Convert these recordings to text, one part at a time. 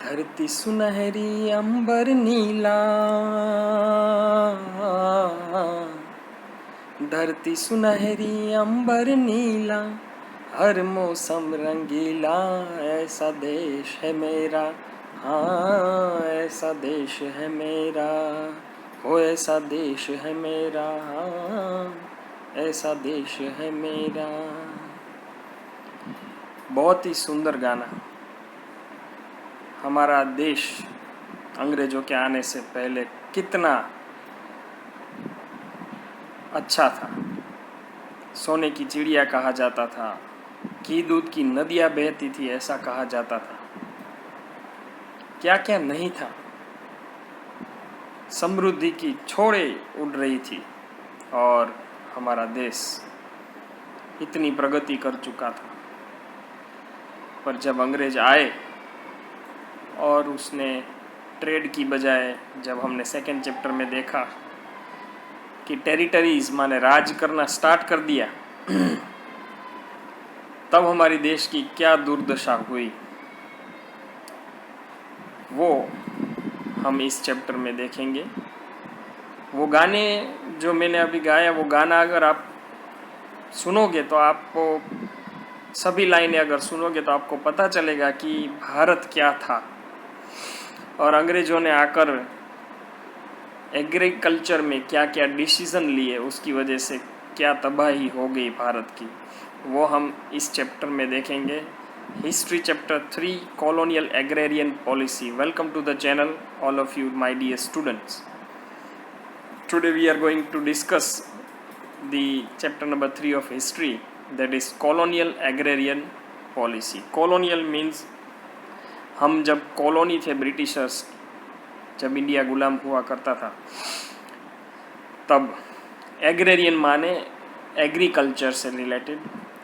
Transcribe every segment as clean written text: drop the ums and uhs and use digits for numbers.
धरती सुनहरी अंबर नीला, धरती सुनहरी अंबर नीला, हर मौसम रंगीला, ऐसा देश है मेरा, हाँ ऐसा देश है मेरा, हो ऐसा देश है मेरा, हाँ ऐसा देश है मेरा। बहुत ही सुंदर गाना। हमारा देश अंग्रेजों के आने से पहले कितना अच्छा था। सोने की चिड़िया कहा जाता था, घी दूध की नदियाँ बहती थी ऐसा कहा जाता था। क्या क्या नहीं था। समृद्धि की छोड़े उड़ रही थी और हमारा देश इतनी प्रगति कर चुका था। पर जब अंग्रेज आए और उसने ट्रेड की बजाय, जब हमने सेकंड चैप्टर में देखा कि टेरिटरीज माने राज करना स्टार्ट कर दिया, तब हमारी देश की क्या दुर्दशा हुई वो हम इस चैप्टर में देखेंगे। वो गाने जो मैंने अभी गाया, वो गाना अगर आप सुनोगे तो आपको सभी लाइनें अगर सुनोगे तो आपको पता चलेगा कि भारत क्या था और अंग्रेजों ने आकर एग्रीकल्चर में क्या क्या डिसीजन लिए, उसकी वजह से क्या तबाही हो गई भारत की, वो हम इस चैप्टर में देखेंगे। History chapter 3, colonial agrarian policy. Welcome to the channel all of you my dear students. Today we are going to discuss the chapter number 3 of history, that is colonial agrarian policy. Colonial means हम जब colony थे Britishers, जब India गुलाम हुआ करता था, तब agrarian माने agriculture से रिलेटेड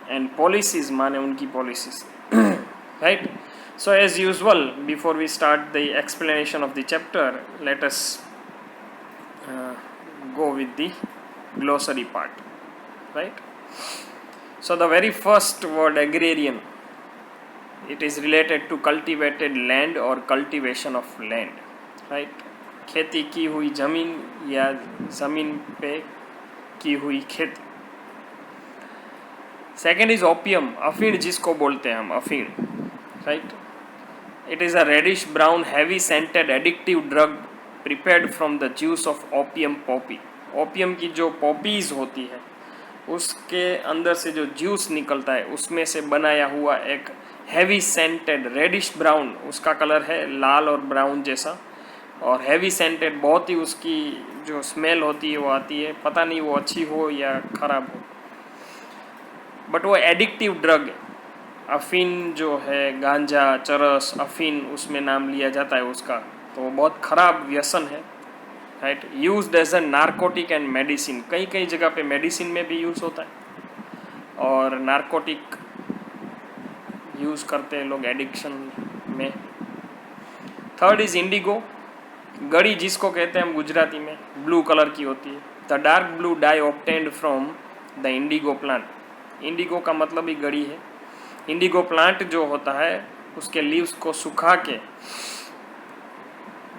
एंड पॉलिसीज माने उनकी policies, right. So as usual, before we start the explanation of the chapter, let us go with the glossary part, right. So the very first word agrarian, it is related to cultivated land or cultivation of land, right. खेती की हुई जमीन या जमीन पे की हुई खेती। सेकेंड इज ओपियम, अफीण जिसको बोलते हैं हम, अफीण, right. It is a reddish brown heavy scented addictive drug prepared from the juice of opium poppy. Opium की जो पॉपीज होती है उसके अंदर से जो ज्यूस निकलता है उसमें से बनाया हुआ एक हैवी सेंटेड रेडिश ब्राउन, उसका कलर है लाल और ब्राउन जैसा, और हैवी सेंटेड, बहुत ही उसकी जो स्मेल होती है वो आती है, पता नहीं वो अच्छी हो या ख़राब हो, बट वो एडिक्टिव ड्रग है। अफीन जो है, गांजा, चरस, अफीन उसमें नाम लिया जाता है उसका, तो वो बहुत ख़राब व्यसन है, right. Used as a narcotic and medicine, कई कई जगह पे मेडिसिन में भी यूज़ होता है और नारकोटिक यूज़ करते हैं लोग एडिक्शन में। थर्ड इज इंडिगो, गड़ी जिसको कहते हैं हम गुजराती में, ब्लू कलर की होती है। The dark blue die obtained from the Indigo plant, Indigo का मतलब ही गड़ी है। इंडिगो प्लांट जो होता है उसके लीव्स को सुखा के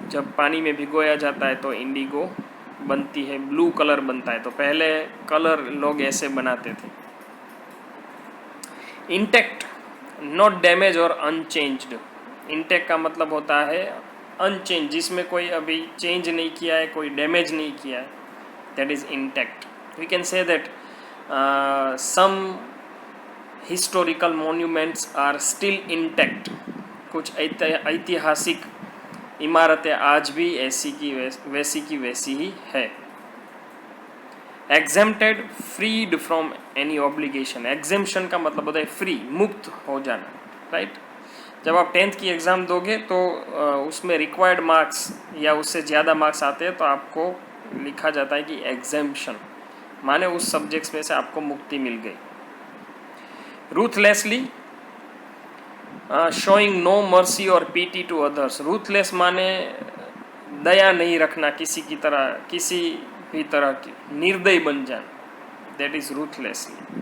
जब पानी में भिगोया जाता है तो इंडिगो बनती है, ब्लू कलर बनता है। तो पहले कलर लोग ऐसे बनाते थे। इंटेक्ट, नॉट डैमेज और अनचेंज्ड। इंटेक्ट का मतलब होता है अनचेंज, जिसमें कोई अभी चेंज नहीं किया है, कोई डैमेज नहीं किया है, that is intact. We can say that some historical monuments are still intact, कुछ ऐतिहासिक इमारतें आज भी ऐसी की वैसी की वैसी ही है। Exempted, freed from any obligation. Exemption का मतलब होता है फ्री, मुक्त हो जाना, राइट। जब आप 10th की एग्ज़ाम दोगे तो उसमें रिक्वायर्ड मार्क्स या उससे ज़्यादा मार्क्स आते हैं तो आपको लिखा जाता है कि एग्जेम्पशन माने उस सब्जेक्ट्स में से आपको मुक्ति मिल गई। रूथलेसली, शोइंग नो मर्सी और पीटी टू अदर्स। रूथलेस माने दया नहीं रखना किसी की तरह, किसी भी तरह की, निर्दयी बन जाना, दैट इज रूथलेसली।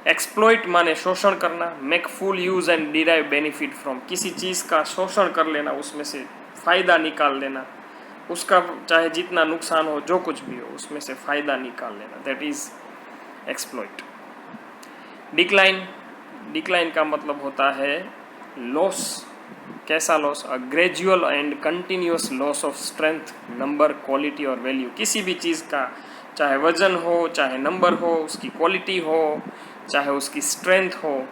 एक्सप्लॉइट माने शोषण करना, make full use and derive benefit from, किसी चीज़ का शोषण कर लेना, उसमें से फ़ायदा निकाल लेना, उसका चाहे जितना नुकसान हो, जो कुछ भी हो, उसमें से फ़ायदा निकाल लेना, that is exploit. Decline, decline का मतलब होता है लॉस। कैसा loss? A gradual and continuous loss of strength, number, quality और वैल्यू। किसी भी चीज़ का चाहे वजन हो, चाहे नंबर हो, उसकी क्वालिटी हो, चाहे उसकी स्ट्रेंथ हो,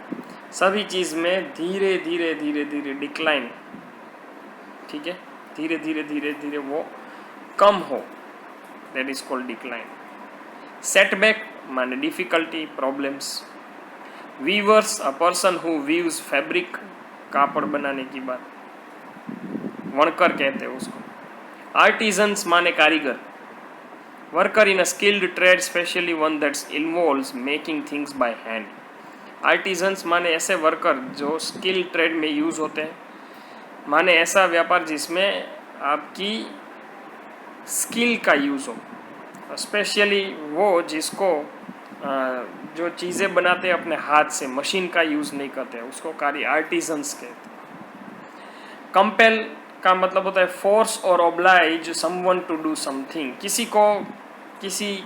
सभी चीज़ में धीरे धीरे धीरे धीरे डिक्लाइन, ठीक है, धीरे धीरे धीरे धीरे वो कम हो, that is called decline. Setback माने difficulty, problems. Weavers, a person who weaves fabric, कापड़ बनाने की बात, वणकर कहते हैं उसको। आर्टिजन्स माने कारीगर, worker in a skilled trade, specially one that's involves making things by hand. Artisans माने ऐसे वर्कर जो स्किल ट्रेड में यूज़ होते हैं, माने ऐसा व्यापार जिसमें आपकी स्किल का यूज़ हो, स्पेशली वो जिसको जो चीज़ें बनाते हैं अपने हाथ से, मशीन का यूज़ नहीं करते, उसको कारी आर्टिजन्स कहते हैं। कंपेल का मतलब होता है फोर्स और oblige someone to do something, किसी को किसी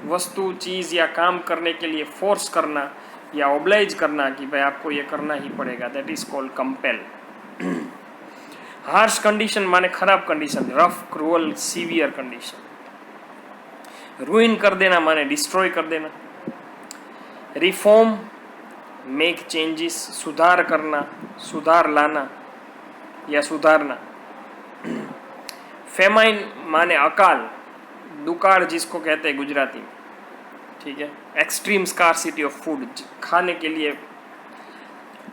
वस्तु, चीज़ या काम करने के लिए फोर्स करना या ओब्लाइज करना कि भाई आपको ये करना ही पड़ेगा, that is called compel. Harsh condition माने खराब condition, rough, cruel, severe condition. रूइन कर देना माने डिस्ट्रॉय कर देना। रिफॉर्म, मेक चेंजेस, सुधार करना, सुधार लाना या सुधारना। फेमाइन माने अकाल, दुकाल जिसको कहते हैं गुजराती में, ठीक है। एक्सट्रीम स्कार्सिटी ऑफ फूड, खाने के लिए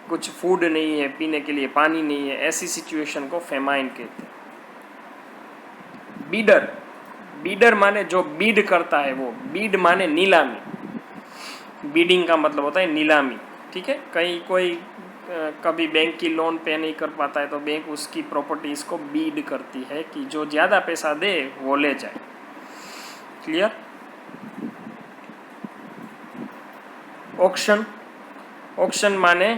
कुछ फूड नहीं है, पीने के लिए पानी नहीं है, ऐसी सिचुएशन को फेमाइन कहते हैं। बीडर, बीडर माने जो बीड करता है, वो बीड माने नीलामी। बीडिंग का मतलब होता है नीलामी, ठीक है। कहीं कोई कभी बैंक की लोन पे नहीं कर पाता है तो बैंक उसकी प्रॉपर्टीज को बीड करती है कि जो ज़्यादा पैसा दे वो ले जाए। क्लियर? ऑक्शन, ऑक्शन माने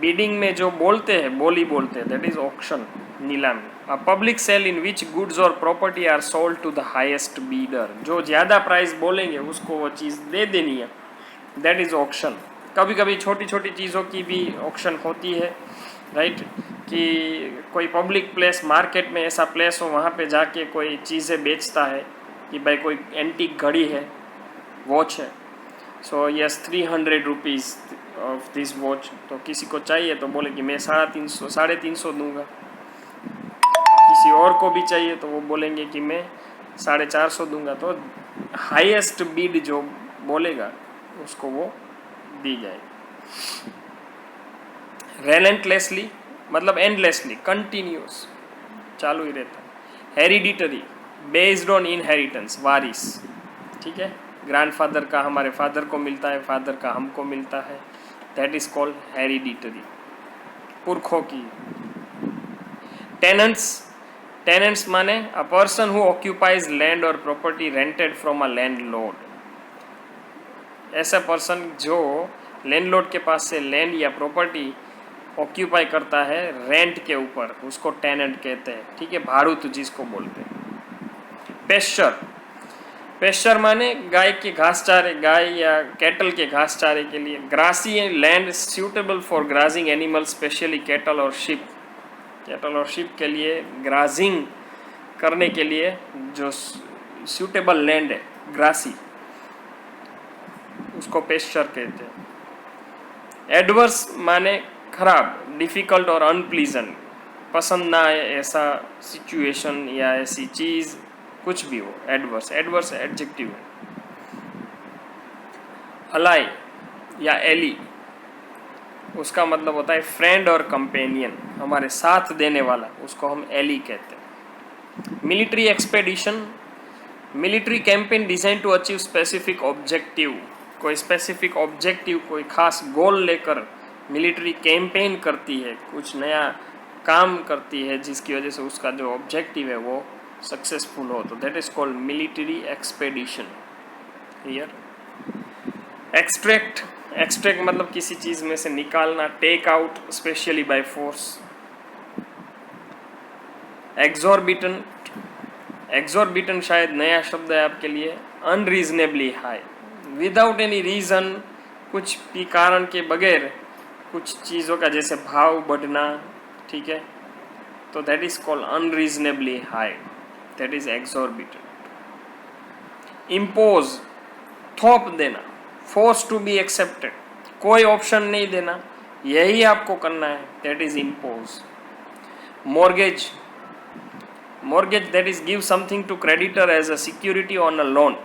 बीडिंग में जो बोलते हैं, बोली बोलते हैं, दैट इज ऑक्शन, नीलामी। A public sale in which goods और property are sold to the highest bidder, जो ज़्यादा प्राइस बोलेंगे उसको वो चीज़ दे देनी है, दैट इज ऑक्शन। कभी कभी छोटी छोटी चीज़ों की भी ऑक्शन होती है, राइट, कि कोई पब्लिक प्लेस, मार्केट में ऐसा प्लेस हो, वहाँ पे जाके कोई चीज़ें बेचता है कि भाई कोई एंटीक घड़ी है, वॉच है, so yes 300 rupees of this watch, तो किसी को चाहिए तो बोले कि मैं 350 दूंगा। किसी और को भी चाहिए तो वो बोलेंगे कि मैं 450 दूंगा, तो हाईएस्ट बीड जो बोलेगा उसको वो दी जाएगी। रेलेंटलेसली मतलब एंडलेसली, कंटिन्यूस, चालू ही रहता है। हेरिडिटरी, बेस्ड ऑन इनहेरिटेंस, वारिस, ठीक है। ग्रैंडफादर का हमारे फादर को मिलता है, फादर का हमको मिलता है, दैट इज कॉल्ड हेरिडिटरी, पुरखों की। टेनेंट्स, टेनेंट्स माने a person who occupies land और property rented from a landlord, ऐसा पर्सन जो लैंडलॉर्ड के पास से लैंड या प्रॉपर्टी ऑक्यूपाई करता है रेंट के ऊपर, उसको टेनेंट कहते हैं, ठीक है, भाड़ूत जिसको बोलते हैं। पेस्चर, पेस्चर माने गाय के घास चारे, गाय या कैटल के घास चारे के लिए। Grassy land suitable for grazing animal, specially cattle और शिप, कैटल और शिप के लिए ग्राजिंग करने के लिए जो सूटेबल लैंड है, ग्रासी, उसको पेस्चर कहते हैं। एडवर्स माने खराब, डिफ़िकल्ट और अनप्लीजेंट, पसंद ना आए ऐसा सिचुएशन या ऐसी चीज़, कुछ भी हो, एडवर्स, एडवर्स एडजेक्टिव है। अलाई या एली, उसका मतलब होता है फ्रेंड और कंपेनियन, हमारे साथ देने वाला, उसको हम एली कहते हैं। Military expedition, military campaign designed to achieve specific objective, कोई स्पेसिफिक ऑब्जेक्टिव, कोई खास गोल लेकर मिलिट्री कैंपेन करती है, कुछ नया काम करती है जिसकी वजह से उसका जो ऑब्जेक्टिव है वो सक्सेसफुल हो, तो that is called military expedition. Clear? Extract, extract मतलब किसी चीज़ में से निकालना, take out specially by force. Exorbitant, exorbitant शायद नया शब्द है आपके लिए। Unreasonably high, without any reason, कुछ भी कारण के बगैर कुछ चीज़ों का जैसे भाव बढ़ना, ठीक है, तो that is called unreasonably high, that is exorbitant. Impose, थोप देना, फोर्स टू बी एक्सेप्टेड, कोई ऑप्शन नहीं देना, यही आपको करना है, that is impose. Mortgage, mortgage that is give something to creditor as a security on a loan.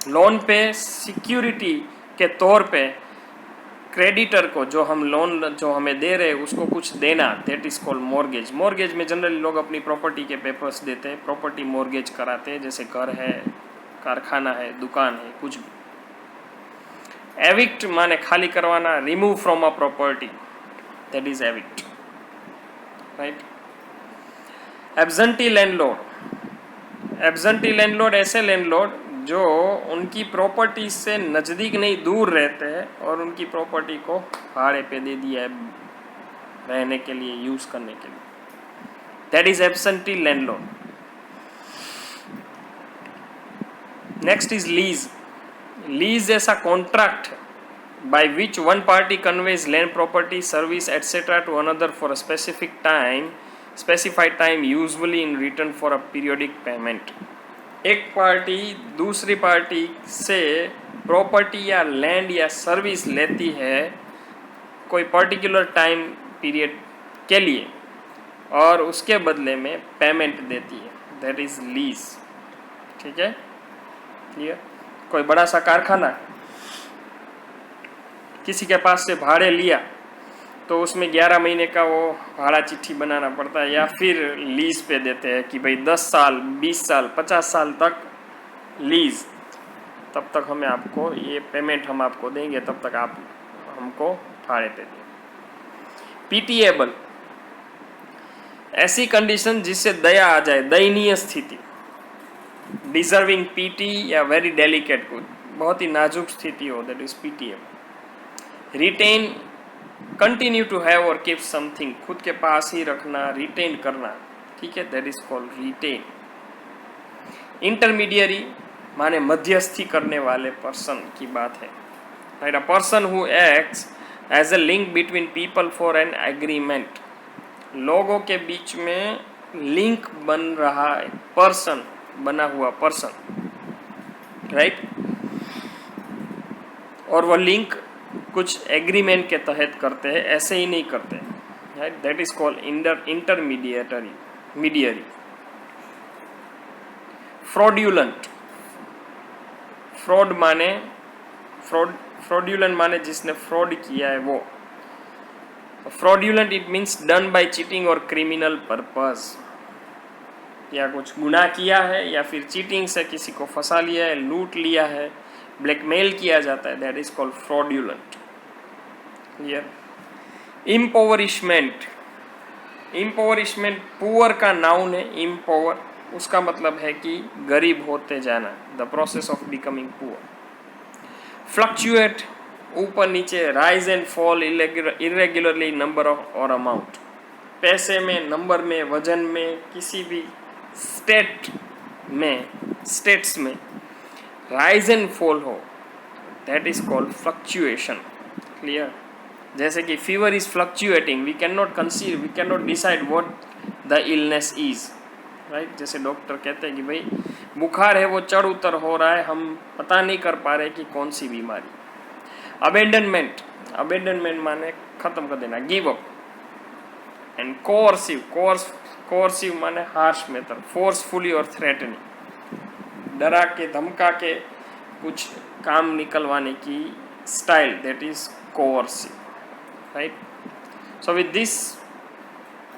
Loan पे सिक्योरिटी के तौर पे क्रेडिटर को जो हम लोन जो हमें दे रहे हैं उसको कुछ देना, that is called mortgage. Mortgage में जनरली लोग अपनी प्रॉपर्टी के पेपर्स देते हैं, प्रॉपर्टी मॉर्गेज कराते हैं, जैसे घर है, कारखाना है, दुकान है, कुछ भी। एविक्ट माने खाली करवाना, remove from a property, that is evict, right. Absentee landlord, absentee landlord ऐसे लैंडलॉर्ड जो उनकी प्रॉपर्टी से नज़दीक नहीं दूर रहते हैं और उनकी प्रॉपर्टी को भाड़े पे दे दिया है रहने के लिए, यूज़ करने के लिए, that is absentee landlord. Next is lease. Lease ऐसा contract by which one party conveys land, property, service, etc. to another for a specified time, usually in return for a periodic payment. एक party दूसरी party से property या land या service लेती है कोई particular time period के लिए और उसके बदले में पेमेंट देती है, दैट इज लीज, ठीक है, क्लियर। कोई बड़ा सा कारखाना किसी के पास से भाड़े लिया तो उसमें 11 महीने का वो भाड़ा चिट्ठी बनाना पड़ता है, या फिर लीज पे देते हैं कि भाई 10 साल 20 साल 50 साल तक लीज, तब तक हमें आपको ये पेमेंट हम आपको देंगे, तब तक आप हमको भाड़े पे दें। पीटीएबल, ऐसी कंडीशन जिससे दया आ जाए, दयनीय स्थिति, डिजर्विंग पीटी या वेरी डेलिकेट, को बहुत ही नाजुक स्थिति हो, that is pitiable. Retain, continue to have और कीप समथिंग, खुद के पास ही रखना, रिटेन करना, ठीक है, that is called retain. Intermediary माने मध्यस्थी करने वाले पर्सन की बात है, right. A person who acts as a link between people for an agreement, लोगों के बीच में लिंक बन रहा है, पर्सन, बना हुआ पर्सन, राइट। और वो लिंक कुछ एग्रीमेंट के तहत करते हैं, ऐसे ही नहीं करते, right, that is called intermediary मीडियरी। फ्रॉड्यूलेंट, फ्रॉड माने फ्रॉड्यूलेंट माने जिसने फ्रॉड किया है वो। Fraudulent it means done by cheating और क्रिमिनल पर्पस, या कुछ गुनाह किया है या फिर चीटिंग से किसी को फंसा लिया है, लूट लिया है, ब्लैकमेल किया जाता है, that is called fraudulent, clear. Impoverishment, impoverishment poor का नाउन है, इम्पोवर, उसका मतलब है कि गरीब होते जाना, the process of becoming poor. Fluctuate, ऊपर नीचे, rise and fall irregularly number of और अमाउंट, पैसे में, नंबर में, वजन में, किसी भी स्टेट्स में राइज एंड फॉल हो, that is called fluctuation, clear. जैसे कि fever is fluctuating, we can not conceive, we can not decide what the illness is, right. जैसे डॉक्टर कहते हैं कि भाई बुखार है, वो चढ़ उतर हो रहा है, हम पता नहीं कर पा रहे कि कौन सी बीमारी। अबेंडनमेंट, अबेंडनमेंट माने खत्म कर देना, give up. And coercive, coercive माने हार्श मेथड, फोर्सफुली और थ्रेटनिंग, डरा के धमका के कुछ काम निकलवाने की style, that is coercive, right? So with this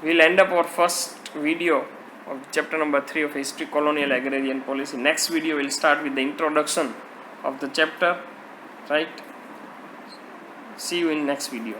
we'll end up our first video of chapter number 3 of history, colonial agrarian policy. Next video we'll start with the introduction of the chapter, right? See you in next video.